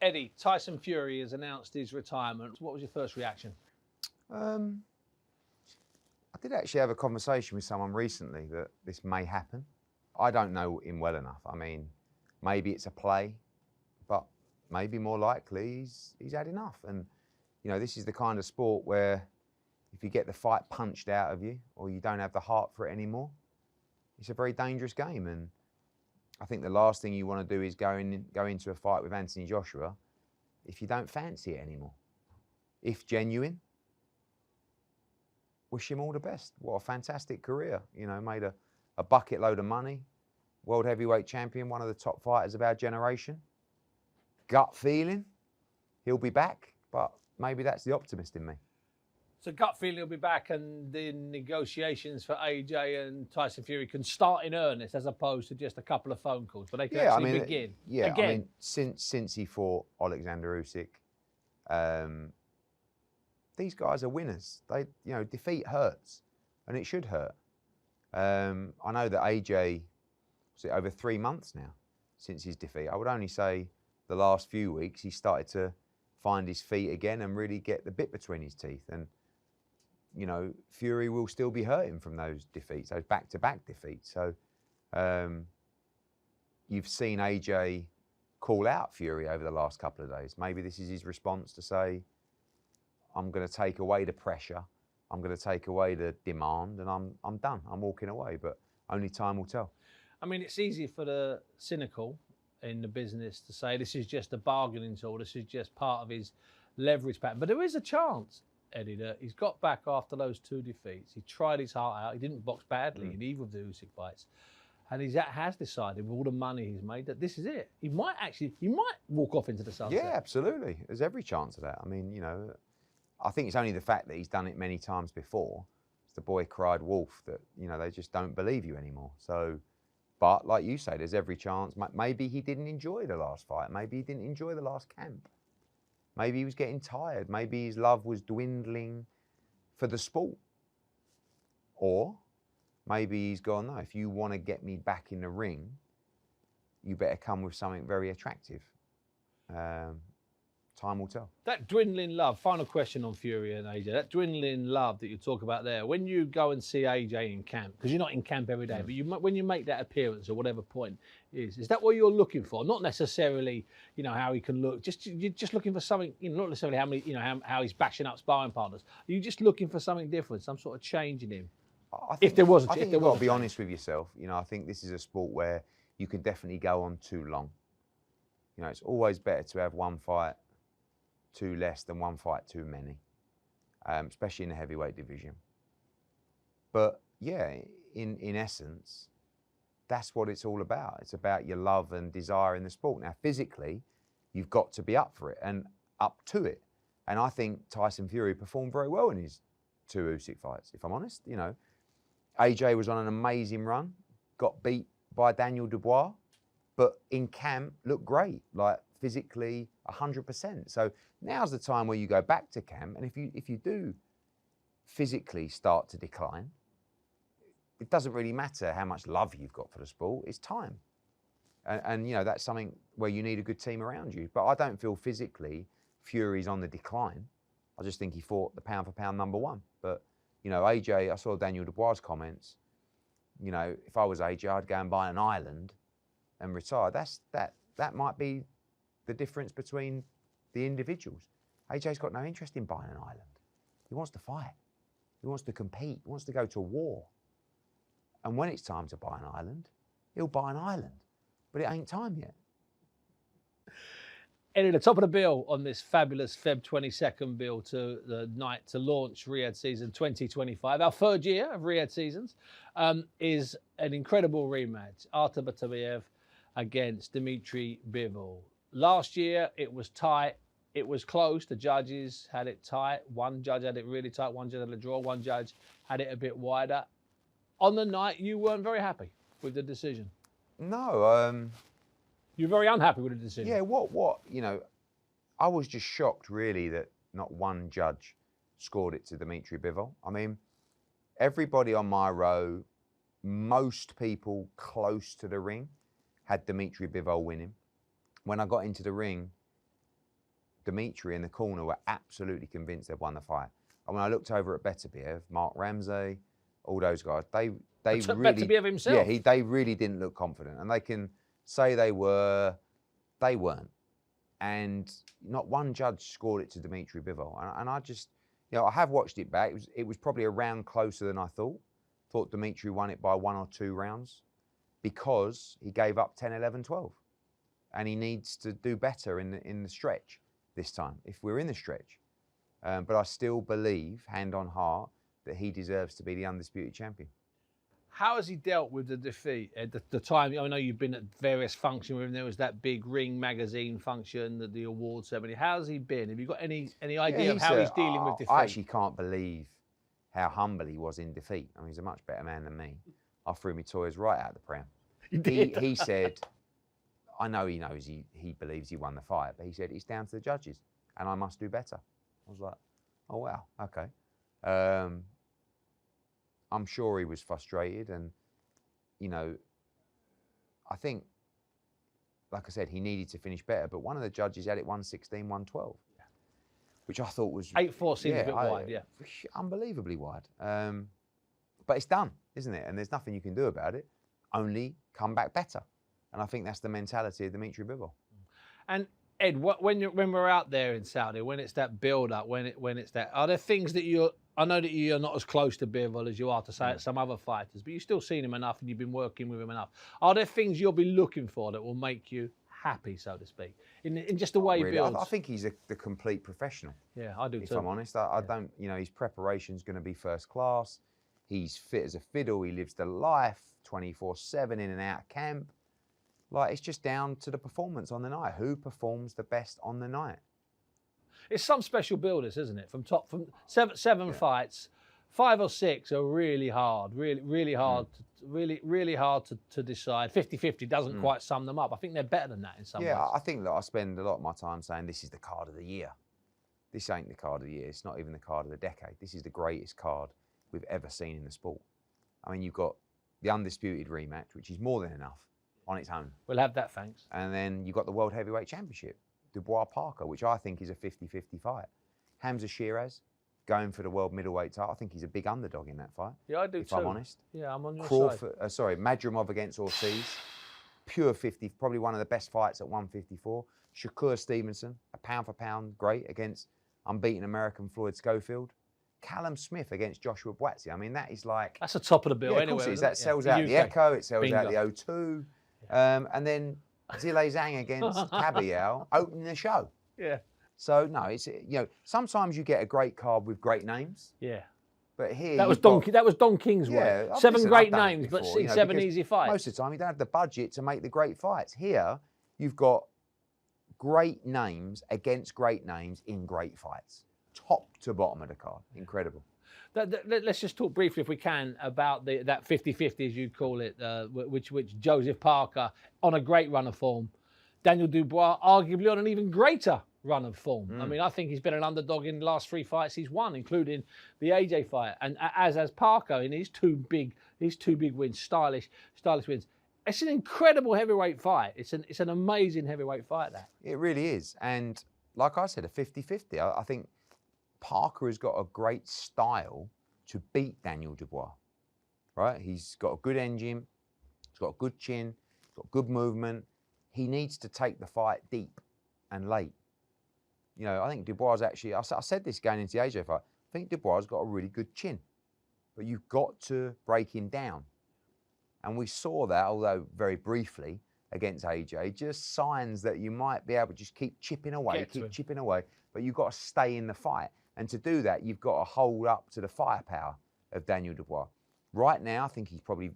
Eddie, Tyson Fury has announced his retirement. What was your first reaction? I did actually have a conversation with someone recently that this may happen. I don't know him well enough. I mean, maybe it's a play, but maybe more likely he's had enough. And, you know, this is the kind of sport where if you get the fight punched out of you or you don't have the heart for it anymore, it's a very dangerous game. And I think the last thing you want to do is go into a fight with Anthony Joshua if you don't fancy it anymore. If genuine, wish him all the best. What a fantastic career. You know, made a bucket load of money, world heavyweight champion, one of the top fighters of our generation. Gut feeling, he'll be back, but maybe that's the optimist in me. So gut feeling he'll be back, and the negotiations for AJ and Tyson Fury can start in earnest as opposed to just a couple of phone calls, but they can actually begin. Yeah, again. I mean, since he fought Alexander Usyk, these guys are winners. They, you know, defeat hurts, and it should hurt. I know that AJ, was it over 3 months now since his defeat? I would only say the last few weeks he started to find his feet again and really get the bit between his teeth. And you know, Fury will still be hurting from those defeats, those back-to-back defeats. So you've seen AJ call out Fury over the last couple of days. Maybe this is his response to say, I'm going to take away the pressure, I'm going to take away the demand, and I'm done. I'm walking away, but only time will tell. I mean, it's easy for the cynical in the business to say this is just a bargaining tool, this is just part of his leverage pattern. But there is a chance, Eddie, that he's got back after those 2 defeats. He tried his heart out. He didn't box badly in either of the Usyk fights. And he has decided, with all the money he's made, that this is it. He might walk off into the sunset. Yeah, absolutely. There's every chance of that. I mean, you know, I think it's only the fact that he's done it many times before. It's the boy cried wolf that, you know, they just don't believe you anymore. So, but like you say, there's every chance. Maybe he didn't enjoy the last fight. Maybe he didn't enjoy the last camp. Maybe he was getting tired. Maybe his love was dwindling for the sport. Or maybe he's gone, no, if you want to get me back in the ring, you better come with something very attractive. Time will tell. That dwindling love, final question on Fury and AJ, that dwindling love that you talk about there, when you go and see AJ in camp, because you're not in camp every day, but when you make that appearance or whatever point is that what you're looking for? Not necessarily, you know, how he can look, you're just looking for something, you know, not necessarily how many, you know, how he's bashing up sparring partners. Are you just looking for something different, some sort of change in him? I think you've got to be honest with yourself. You know, I think this is a sport where you can definitely go on too long. You know, it's always better to have one fight too less than one fight too many, especially in the heavyweight division. But yeah, in essence, that's what it's all about. It's about your love and desire in the sport. Now, physically, you've got to be up for it and up to it. And I think Tyson Fury performed very well in his 2 Usyk fights, if I'm honest. You know, AJ was on an amazing run, got beat by Daniel Dubois, but in camp looked great, like physically 100%. So now's the time where you go back to camp, and if you do physically start to decline, it doesn't really matter how much love you've got for the sport, it's time. And you know, that's something where you need a good team around you. But I don't feel physically Fury's on the decline. I just think he fought the pound for pound number 1. But, you know, AJ, I saw Daniel Dubois' comments. You know, if I was AJ, I'd go and buy an island and retire. That might be the difference between the individuals. AJ's got no interest in buying an island. He wants to fight. He wants to compete. He wants to go to war. And when it's time to buy an island, he'll buy an island. But it ain't time yet. And at the top of the bill on this fabulous Feb 22nd bill to the night to launch Riyadh season 2025, our 3rd year of Riyadh seasons, is an incredible rematch. Artur Beterbiev against Dmitry Bivol. Last year, it was tight. It was close. The judges had it tight. One judge had it really tight. One judge had a draw. One judge had it a bit wider. On the night, you weren't very happy with the decision. No. You're very unhappy with the decision. Yeah, what, you know, I was just shocked really that not one judge scored it to Dmitry Bivol. I mean, everybody on my row, most people close to the ring had Dmitry Bivol winning. When I got into the ring, Dimitri in the corner were absolutely convinced they'd won the fight. And when I looked over at Beterbiev, Mark Ramsey, all those guys, they really, Beterbiev himself. Yeah, they really didn't look confident. And they can say they weren't. And not one judge scored it to Dimitri Bivol. And I just, I have watched it back. It was probably a round closer than I thought. Thought Dimitri won it by 1 or 2 rounds because he gave up 10, 11, 12. And he needs to do better in the stretch this time, if we're in the stretch. But I still believe, hand on heart, that he deserves to be the undisputed champion. How has he dealt with the defeat at the time? I know you've been at various functions with him. There was that big Ring magazine function, the award ceremony. How's he been? Have you got any idea of how he's dealing with defeat? I actually can't believe how humble he was in defeat. I mean, he's a much better man than me. I threw my toys right out of the pram. He said, I know he knows he believes he won the fight, but he said, it's down to the judges and I must do better. I was like, oh, wow, okay. I'm sure he was frustrated and, I think, like I said, he needed to finish better, but one of the judges had it 116, 112, which I thought was... 8-4 seems a bit wide, yeah. Unbelievably wide. But it's done, isn't it? And there's nothing you can do about it, only come back better. And I think that's the mentality of Dimitri Bivol. And Ed, when we're out there in Saudi, when it's that build-up, when it's that, are there things that I know that you're not as close to Bivol as you are to say some other fighters, but you've still seen him enough and you've been working with him enough. Are there things you'll be looking for that will make you happy, so to speak, in just the way he builds? I think he's the complete professional. Yeah, I do too. If I'm honest, I don't, his preparation's going to be first class. He's fit as a fiddle. He lives the life 24/7 in and out of camp. Like, it's just down to the performance on the night. Who performs the best on the night? It's some special builders, isn't it? From seven fights, 5 or 6 are really hard, really hard, really hard to decide. 50-50 doesn't quite sum them up. I think they're better than that in some ways. Yeah, I think that I spend a lot of my time saying this is the card of the year. This ain't the card of the year. It's not even the card of the decade. This is the greatest card we've ever seen in the sport. I mean, you've got the undisputed rematch, which is more than enough on its own. We'll have that, thanks. And then you've got the World Heavyweight Championship, Dubois Parker, which I think is a 50-50 fight. Hamza Shiraz going for the world middleweight title. I think he's a big underdog in that fight. Yeah, I do if I'm honest. Yeah, I'm on your side. Madrimov against Ortiz, pure 50, probably one of the best fights at 154. Shakur Stevenson, a pound for pound great against unbeaten American Floyd Schofield. Callum Smith against Joshua Buatsi. I mean, that is like... That's the top of the bill anyway. Of course it is. That sells out the Echo, it sells out the O2. And then Zhilei Zhang against Kabayel opening the show. Yeah. So, no, it's, sometimes you get a great card with great names. Yeah. But here... That was Don King's way. 7 great names, but 7 easy fights. Most of the time, you don't have the budget to make the great fights. Here, you've got great names against great names in great fights. Top to bottom of the card. Incredible. Let's just talk briefly, if we can, about that 50-50, as you call it, which Joseph Parker, on a great run of form. Daniel Dubois, arguably on an even greater run of form. I mean, I think he's been an underdog in the last 3 fights he's won, including the AJ fight, and as Parker in his two big wins, stylish wins. It's an incredible heavyweight fight. It's an amazing heavyweight fight, that. It really is. And like I said, a 50-50. I think Parker has got a great style to beat Daniel Dubois, right? He's got a good engine, he's got a good chin, he's got good movement. He needs to take the fight deep and late. I think Dubois actually, I said this going into the AJ fight, I think Dubois has got a really good chin, but you've got to break him down. And we saw that, although very briefly, against AJ, just signs that you might be able to just keep chipping away, but you've got to stay in the fight. And to do that, you've got to hold up to the firepower of Daniel Dubois. Right now, I think he's probably,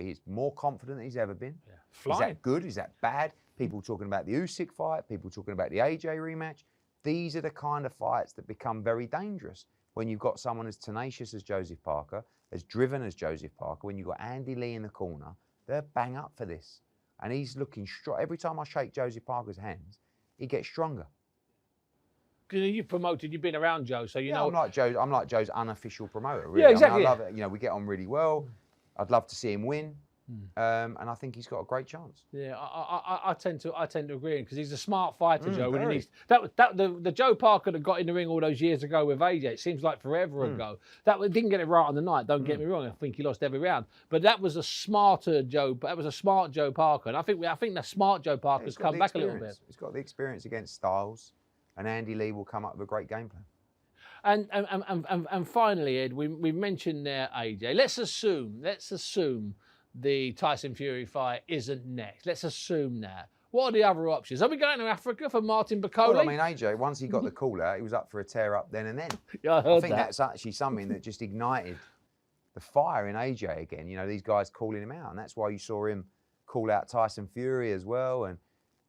he's more confident than he's ever been. Yeah. Is that good? Is that bad? People talking about the Usyk fight, people talking about the AJ rematch. These are the kind of fights that become very dangerous when you've got someone as tenacious as Joseph Parker, as driven as Joseph Parker. When you've got Andy Lee in the corner, they're bang up for this. And he's looking strong. Every time I shake Joseph Parker's hands, he gets stronger. You've promoted, you've been around Joe, so you know. I'm like Joe's unofficial promoter, really. Yeah, exactly. I love it. We get on really well. I'd love to see him win. And I think he's got a great chance. Yeah, I tend to agree because he's a smart fighter, Joe. When he Very. needs the Joe Parker that got in the ring all those years ago with AJ. It seems like forever ago. Didn't get it right on the night. Don't get me wrong. I think he lost every round, but that was a smarter Joe. That was a smart Joe Parker, and I think the smart Joe Parker's come back a little bit. He's got the experience against Styles, and Andy Lee will come up with a great game plan. And finally, Ed, we mentioned there AJ. Let's assume the Tyson Fury fight isn't next. Let's assume that. What are the other options? Are we going to Africa for Martin Bacoli? Well, I mean, AJ, once he got the call out, he was up for a tear up then and then. Yeah, I think that's actually something that just ignited the fire in AJ again. You know, these guys calling him out, and that's why you saw him call out Tyson Fury as well. And,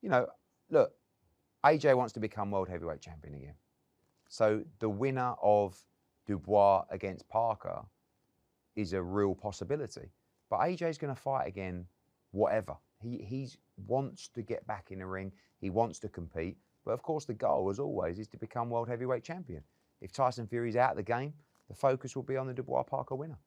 you know, look, AJ wants to become world heavyweight champion again. So the winner of Dubois against Parker is a real possibility. But AJ's going to fight again, whatever. He wants to get back in the ring. He wants to compete. But of course, the goal, as always, is to become world heavyweight champion. If Tyson Fury's out of the game, the focus will be on the Dubois-Parker winner.